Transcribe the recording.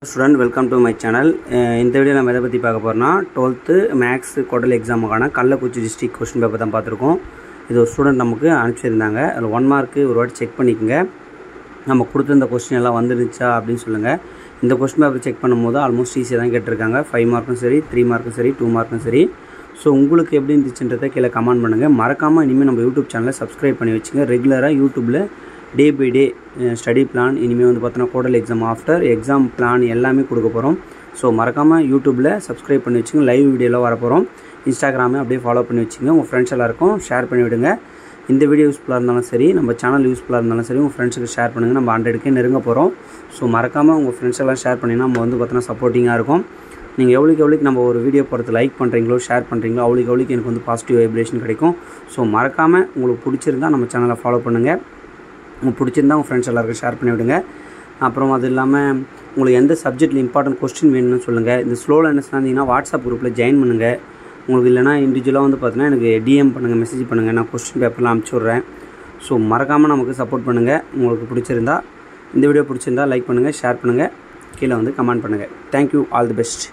Student, welcome to my channel. இந்த video நம்ம எதை பற்றி பார்க்க போகிறோம்னா 12th மேக்ஸ் குவார்டர்லி எக்ஸாமுக்கான கள்ளக்குறிச்சி டிஸ்ட்ரிக்ட் கொஸ்டின் பேப்பர் தான் பார்த்துருக்கோம். இது ஒரு ஸ்டூடெண்ட் நமக்கு அனுப்பிச்சிருந்தாங்க. அதில் 1 மார்க்கு ஒரு வாட்டி செக் பண்ணிக்கோங்க. நம்ம கொடுத்துருந்த கொஸ்டின் எல்லாம் வந்துருச்சா அப்படின்னு சொல்லுங்கள். இந்த கொஸ்டின் பேப்பர் செக் பண்ணும்போது ஆல்மோஸ்ட் ஈஸியாக தான் கேட்டிருக்காங்க. 5 மார்க்கும் சரி, 3 மார்க்கும் சரி, 2 மார்க்கும் சரி. ஸோ உங்களுக்கு எப்படி இருந்துச்சுன்றதை கீழே கமெண்ட் பண்ணுங்கள். மறக்காமல் இனிமேல் நம்ம யூடியூப் சேனலை சப்ஸ்கிரைப் பண்ணி வச்சுங்க. ரெகுலராக யூடியூப்பில் day by day study plan இனிமேல் வந்து பார்த்தோன்னா quarterly exam after exam plan எல்லாமே கொடுக்க போகிறோம். ஸோ மறக்காமல் யூடியூப்பில் சப்ஸ்கிரைப் பண்ணி வச்சுங்க. லைவ் வீடியோவில் வரப்போகிறோம். இன்ஸ்டாகிராமே அப்படியே ஃபாலோ பண்ணி வச்சுங்க. உங்கள் ஃப்ரெண்ட்ஸ் எல்லாருக்கும் ஷேர் பண்ணி விடுங்க. இந்த வீடியோ யூஸ்ஃபுல்லாக இருந்தாலும் சரி, நம்ம சேனல் யூஸ்ஃபுல்லாக இருந்தாலும் சரி, உங்கள் ஃப்ரெண்ட்ஸுக்கு ஷேர் பண்ணுங்கள். நம்ம 100K நெருங்க போகிறோம். ஸோ மறக்காமல் உங்கள் ஃப்ரெண்ட்ஸ் எல்லாம் ஷேர் பண்ணிங்கன்னா நம்ம வந்து பார்த்தோன்னா சப்போர்ட்டிங்காக இருக்கும். நீங்கள் எவ்வளோக்கு நம்ம ஒரு வீடியோ போகிறது லைக் பண்ணுறீங்களோ, ஷேர் பண்ணுறீங்களோ, அவ்வளோக்கு எனக்கு வந்து பாசிட்டிவ் வைப்ரேஷன் கிடைக்கும். ஸோ மறக்காமல் உங்களுக்கு பிடிச்சிருந்தால் நம்ம சேனலை ஃபாலோ பண்ணுங்கள். உங்களுக்கு பிடிச்சிருந்தா உங்கள் ஃப்ரெண்ட்ஸ் எல்லாருக்கும் ஷேர் பண்ணி விடுங்க. அப்புறம் அது இல்லாமல் உங்களுக்கு எந்த சப்ஜெக்ட்டில் இம்பார்ட்டன்ட் கொஸ்டின் வேணும்னு சொல்லுங்கள். இந்த ஸ்லோ லேர்னர்ஸ் இருந்தீங்கன்னா வாட்ஸ்அப் குரூப்பில் ஜாயின் பண்ணுங்கள். உங்களுக்கு இல்லைனா இண்டிவிஜுவலாக வந்து பார்த்தீங்கன்னா எனக்கு டிஎம் பண்ணுங்கள், மெசேஜ் பண்ணுங்கள். நான் கொஸ்டின் பேப்பர்லாம் அனுப்பிச்சி விட்றேன். ஸோ மறக்காமல் நமக்கு சப்போர்ட் பண்ணுங்கள். உங்களுக்கு பிடிச்சிருந்தா இந்த வீடியோ பிடிச்சிருந்தா லைக் பண்ணுங்கள், ஷேர் பண்ணுங்கள், கீழே வந்து கமெண்ட் பண்ணுங்கள். Thank you, all the best.